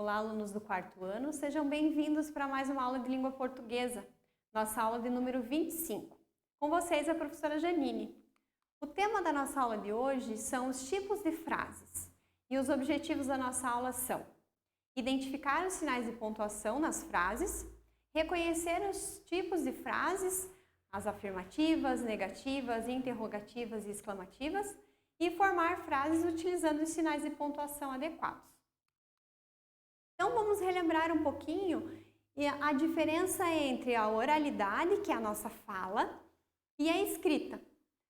Olá, alunos do quarto ano, sejam bem-vindos para mais uma aula de língua portuguesa, nossa aula de número 25. Com vocês, a professora Janine. O tema da nossa aula de hoje são os tipos de frases e os objetivos da nossa aula são identificar os sinais de pontuação nas frases, reconhecer os tipos de frases, as afirmativas, negativas, interrogativas e exclamativas e formar frases utilizando os sinais de pontuação adequados. Então, vamos relembrar um pouquinho a diferença entre a oralidade, que é a nossa fala, e a escrita.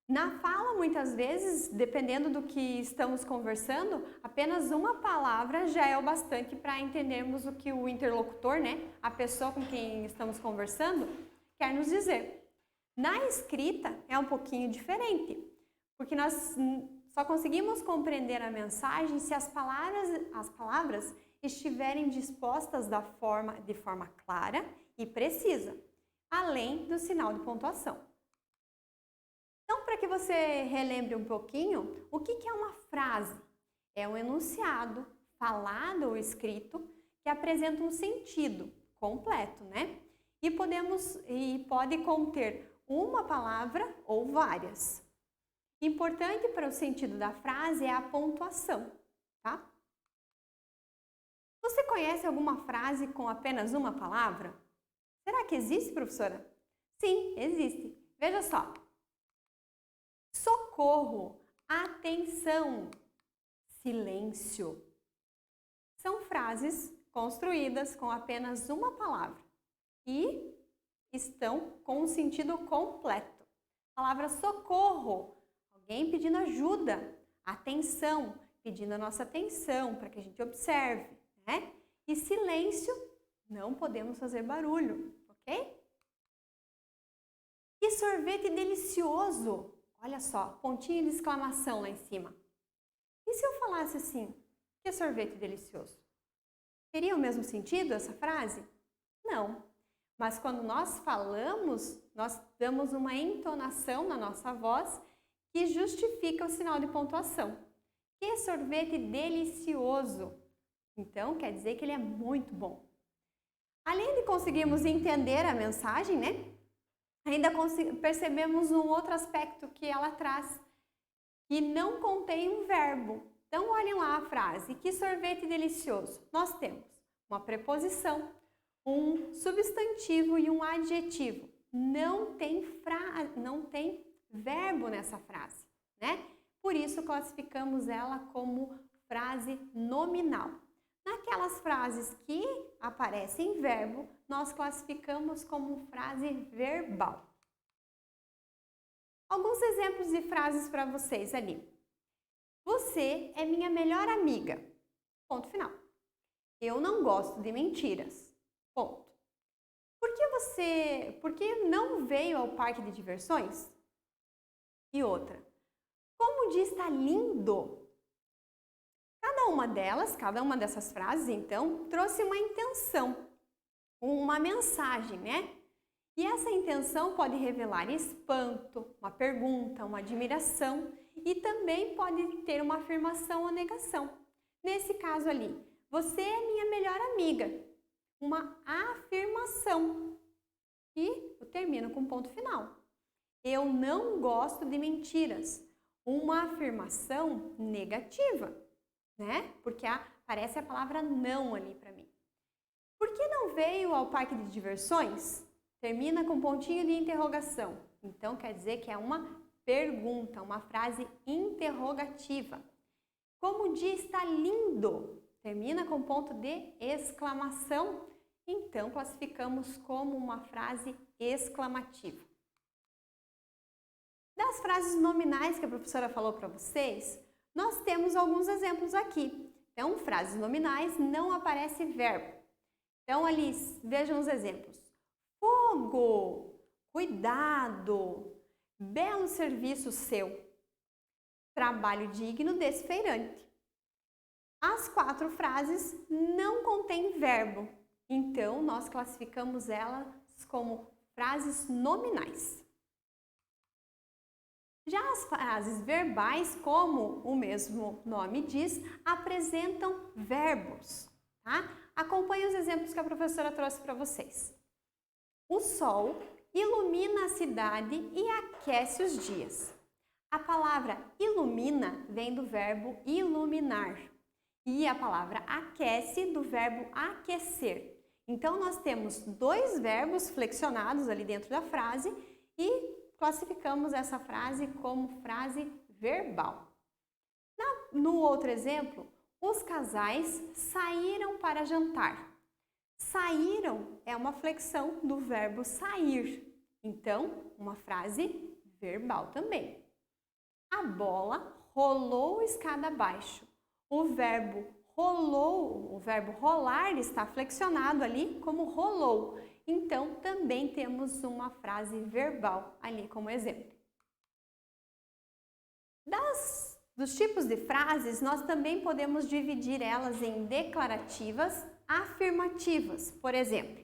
Na fala, muitas vezes, dependendo do que estamos conversando, apenas uma palavra já é o bastante para entendermos o que o interlocutor, a pessoa com quem estamos conversando, quer nos dizer. Na escrita, é um pouquinho diferente, porque nós só conseguimos compreender a mensagem se as palavras estiverem dispostas de forma clara e precisa, além do sinal de pontuação. Então, para que você relembre um pouquinho, o que é uma frase? É um enunciado, falado ou escrito, que apresenta um sentido completo, E pode conter uma palavra ou várias. Importante para o sentido da frase é a pontuação, tá? Você conhece alguma frase com apenas uma palavra? Será que existe, professora? Sim, existe. Veja só. Socorro, atenção, silêncio. São frases construídas com apenas uma palavra e estão com um sentido completo. A palavra socorro, alguém pedindo ajuda. Atenção, pedindo a nossa atenção para que a gente observe. E silêncio, não podemos fazer barulho, ok? Que sorvete delicioso! Olha só, pontinho de exclamação lá em cima. E se eu falasse assim, que sorvete delicioso? Teria o mesmo sentido essa frase? Não. Mas quando nós falamos, nós damos uma entonação na nossa voz que justifica o sinal de pontuação. Que sorvete delicioso! Então, quer dizer que ele é muito bom. Além de conseguirmos entender a mensagem, ainda percebemos um outro aspecto que ela traz, que não contém um verbo. Então, olhem lá a frase, que sorvete delicioso. Nós temos uma preposição, um substantivo e um adjetivo. Não tem verbo nessa frase, Por isso, classificamos ela como frase nominal. Naquelas frases que aparecem verbo, nós classificamos como frase verbal. Alguns exemplos de frases para vocês ali. Você é minha melhor amiga. Ponto final. Eu não gosto de mentiras. Ponto. Por que não veio ao parque de diversões? E outra. Como o dia está lindo! Cada uma dessas frases, então, trouxe uma intenção, uma mensagem, E essa intenção pode revelar espanto, uma pergunta, uma admiração e também pode ter uma afirmação ou negação. Nesse caso ali, você é minha melhor amiga. Uma afirmação. E eu termino com ponto final. Eu não gosto de mentiras. Uma afirmação negativa. Porque aparece a palavra não ali para mim. Por que não veio ao parque de diversões? Termina com pontinho de interrogação. Então, quer dizer que é uma pergunta, uma frase interrogativa. Como o dia está lindo? Termina com ponto de exclamação. Então, classificamos como uma frase exclamativa. Das frases nominais que a professora falou para vocês, nós temos alguns exemplos aqui. Então, frases nominais não aparece verbo. Então, ali, vejam os exemplos. Fogo, cuidado, belo serviço seu, trabalho digno desse feirante. As 4 frases não contêm verbo. Então, nós classificamos elas como frases nominais. Já as frases verbais, como o mesmo nome diz, apresentam verbos. tá? Acompanhe os exemplos que a professora trouxe para vocês. O sol ilumina a cidade e aquece os dias. A palavra ilumina vem do verbo iluminar e a palavra aquece do verbo aquecer. Então, nós temos dois verbos flexionados ali dentro da frase e classificamos essa frase como frase verbal. No outro exemplo, os casais saíram para jantar. Saíram é uma flexão do verbo sair, então, uma frase verbal também. A bola rolou escada abaixo. O verbo rolou, o verbo rolar está flexionado ali como rolou. Então, também temos uma frase verbal ali como exemplo. Dos tipos de frases, nós também podemos dividir elas em declarativas, afirmativas. Por exemplo,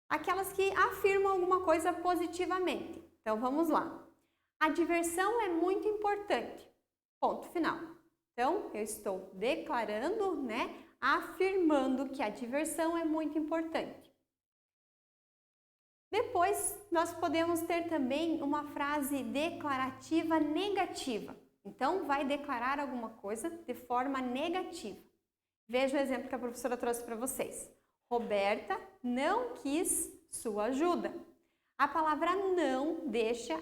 aquelas que afirmam alguma coisa positivamente. Então, vamos lá. A diversão é muito importante. Ponto final. Então, eu estou declarando, afirmando que a diversão é muito importante. Depois, nós podemos ter também uma frase declarativa negativa. Então, vai declarar alguma coisa de forma negativa. Veja o exemplo que a professora trouxe para vocês. Roberta não quis sua ajuda. A palavra não deixa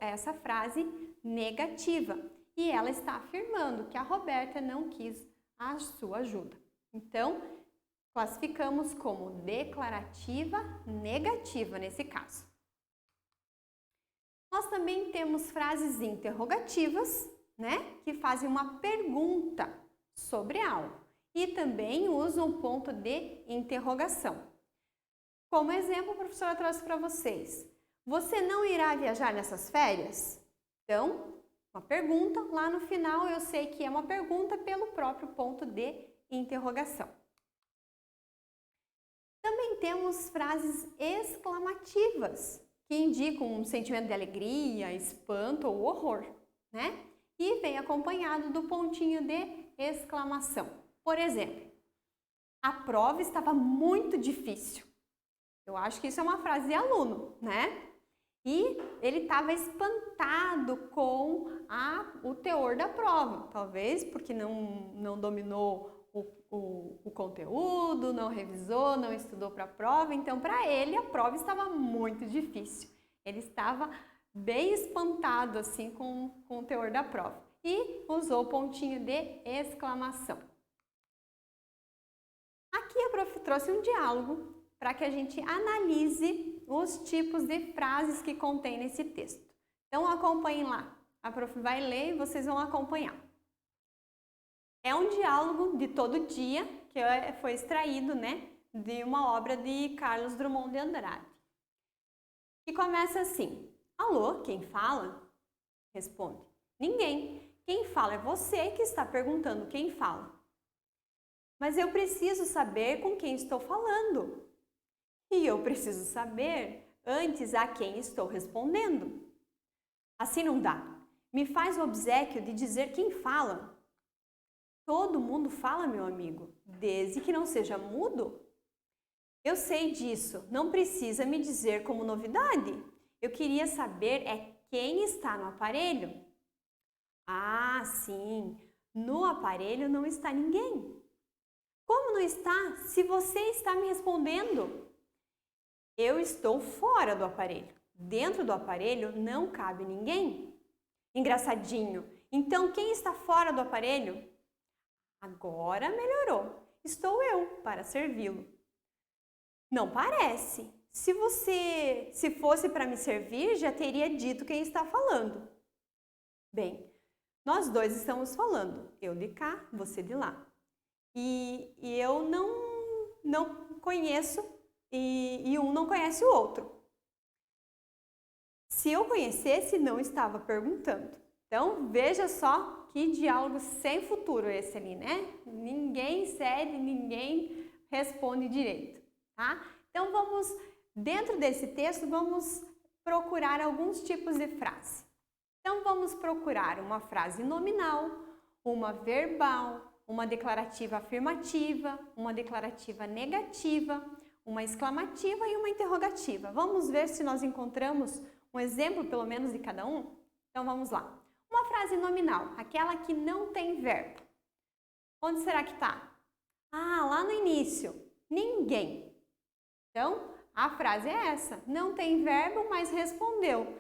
essa frase negativa e ela está afirmando que a Roberta não quis a sua ajuda. Então, classificamos como declarativa negativa nesse caso. Nós também temos frases interrogativas, que fazem uma pergunta sobre algo e também usam o ponto de interrogação. Como exemplo, a professora trouxe para vocês. Você não irá viajar nessas férias? Então, uma pergunta, lá no final eu sei que é uma pergunta pelo próprio ponto de interrogação. Também temos frases exclamativas, que indicam um sentimento de alegria, espanto ou horror, E vem acompanhado do pontinho de exclamação. Por exemplo, a prova estava muito difícil. Eu acho que isso é uma frase de aluno, E ele estava espantado com o teor da prova, talvez porque não dominou o conteúdo, não revisou, não estudou para a prova, então para ele a prova estava muito difícil. Ele estava bem espantado assim com o teor da prova e usou o pontinho de exclamação. Aqui a prof trouxe um diálogo para que a gente analise os tipos de frases que contém nesse texto. Então acompanhem lá, a prof vai ler e vocês vão acompanhar. É um diálogo de todo dia que foi extraído, de uma obra de Carlos Drummond de Andrade. E começa assim: alô, quem fala? Responde: ninguém. Quem fala é você que está perguntando quem fala. Mas eu preciso saber com quem estou falando. E eu preciso saber antes a quem estou respondendo. Assim não dá. Me faz o obséquio de dizer quem fala. Todo mundo fala, meu amigo, desde que não seja mudo. Eu sei disso, não precisa me dizer como novidade. Eu queria saber quem está no aparelho. Ah, sim, no aparelho não está ninguém. Como não está, se você está me respondendo? Eu estou fora do aparelho. Dentro do aparelho não cabe ninguém. Engraçadinho. Então, quem está fora do aparelho? Agora melhorou. Estou eu para servi-lo. Não parece. Se fosse para me servir, já teria dito quem está falando. Bem, nós dois estamos falando. Eu de cá, você de lá. E eu não conheço e um não conhece o outro. Se eu conhecesse, não estava perguntando. Então, veja só que diálogo sem futuro esse ali, Ninguém cede, ninguém responde direito, tá? Então, dentro desse texto, vamos procurar alguns tipos de frase. Então, vamos procurar uma frase nominal, uma verbal, uma declarativa afirmativa, uma declarativa negativa, uma exclamativa e uma interrogativa. Vamos ver se nós encontramos um exemplo, pelo menos, de cada um? Então, vamos lá. Uma frase nominal, aquela que não tem verbo. Onde será que está? Ah, lá no início. Ninguém. Então, a frase é essa. Não tem verbo, mas respondeu.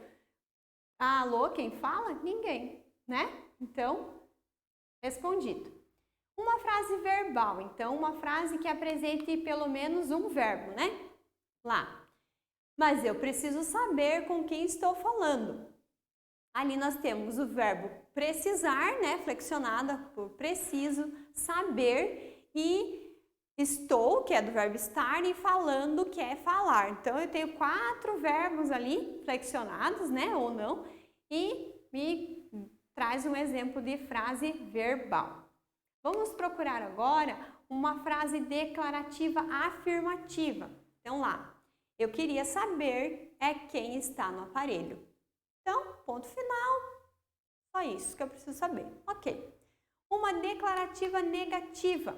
Alô, quem fala? Ninguém, né? Então, respondido. Uma frase verbal, então, uma frase que apresente pelo menos um verbo, né? Lá. Mas eu preciso saber com quem estou falando. Ali nós temos o verbo precisar, né? Flexionada por preciso, saber e estou, que é do verbo estar, e falando, que é falar. Então, eu tenho 4 verbos ali flexionados, né? Ou não, e me traz um exemplo de frase verbal. Vamos procurar agora uma frase declarativa afirmativa. Então, lá, eu queria saber quem está no aparelho. Então, ponto final, só isso que eu preciso saber. Ok. Uma declarativa negativa.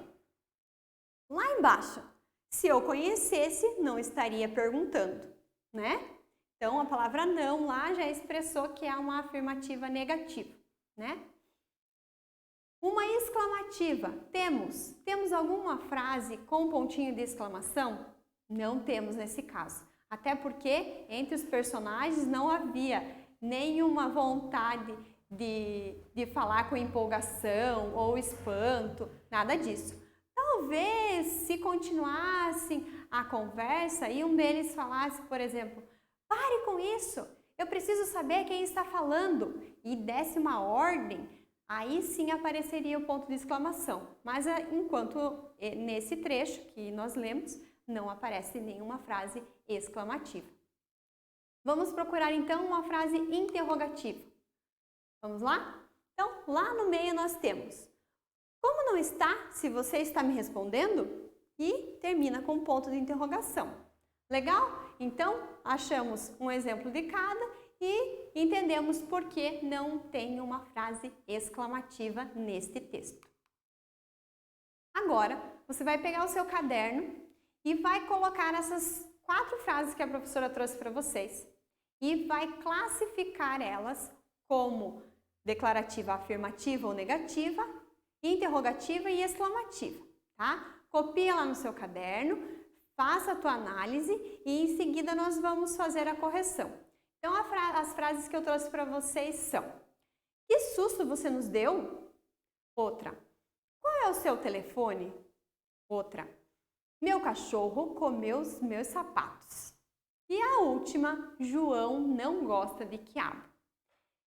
Lá embaixo, se eu conhecesse, não estaria perguntando, né? Então, a palavra não lá já expressou que é uma afirmativa negativa, né? Uma exclamativa. Temos alguma frase com pontinho de exclamação? Não temos nesse caso. Até porque entre os personagens não havia nenhuma vontade de falar com empolgação ou espanto, nada disso. Talvez se continuassem a conversa e um deles falasse, por exemplo, pare com isso, eu preciso saber quem está falando, e desse uma ordem, aí sim apareceria o ponto de exclamação. Mas enquanto nesse trecho que nós lemos, não aparece nenhuma frase exclamativa. Vamos procurar então uma frase interrogativa. Vamos lá? Então, lá no meio nós temos como não está, se você está me respondendo, e termina com um ponto de interrogação. Legal? Então, achamos um exemplo de cada e entendemos por que não tem uma frase exclamativa neste texto. Agora, você vai pegar o seu caderno e vai colocar essas 4 frases que a professora trouxe para vocês e vai classificar elas como declarativa afirmativa ou negativa, interrogativa e exclamativa, tá? Copia lá no seu caderno, faça a tua análise e em seguida nós vamos fazer a correção. Então, as frases que eu trouxe para vocês são: que susto você nos deu? Outra. Qual é o seu telefone? Outra. Meu cachorro comeu os meus sapatos. E a última, João não gosta de quiabo.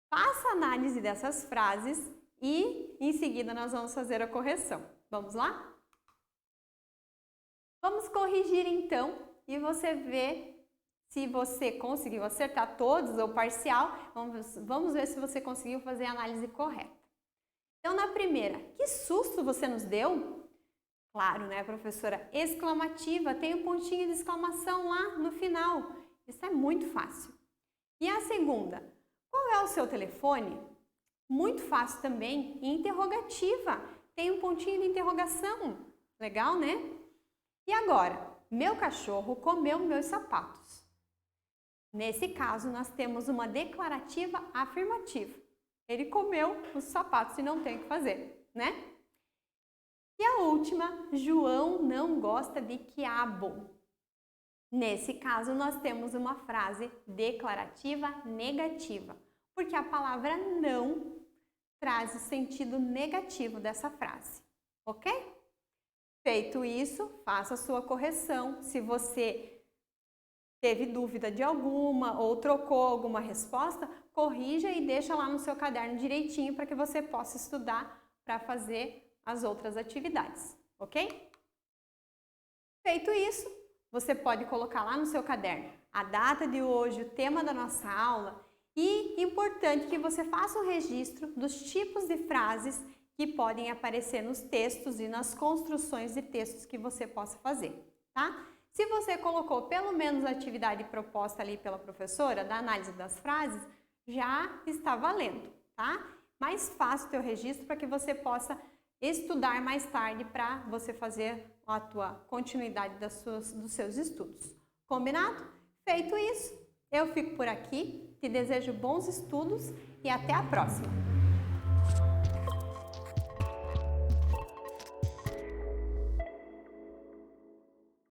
Faça a análise dessas frases e em seguida nós vamos fazer a correção. Vamos lá? Vamos corrigir então e você vê se você conseguiu acertar todos ou parcial. Vamos ver se você conseguiu fazer a análise correta. Então, na primeira, que susto você nos deu? Claro, né, professora? Exclamativa, tem um pontinho de exclamação lá no final. Isso é muito fácil. E a segunda, qual é o seu telefone? Muito fácil também. E interrogativa, tem um pontinho de interrogação. Legal, né? E agora, meu cachorro comeu meus sapatos. Nesse caso, nós temos uma declarativa afirmativa. Ele comeu os sapatos e não tem o que fazer, né? E a última, João não gosta de quiabo. Nesse caso, nós temos uma frase declarativa negativa, porque a palavra não traz o sentido negativo dessa frase, ok? Feito isso, faça a sua correção. Se você teve dúvida de alguma ou trocou alguma resposta, corrija e deixa lá no seu caderno direitinho para que você possa estudar para fazer as outras atividades, ok? Feito isso, você pode colocar lá no seu caderno a data de hoje, o tema da nossa aula e importante que você faça um registro dos tipos de frases que podem aparecer nos textos e nas construções de textos que você possa fazer, tá? Se você colocou pelo menos a atividade proposta ali pela professora, da análise das frases, já está valendo, tá? Mas faça o teu registro para que você possa estudar mais tarde para você fazer a tua continuidade dos seus estudos. Combinado? Feito isso, eu fico por aqui, te desejo bons estudos e até a próxima!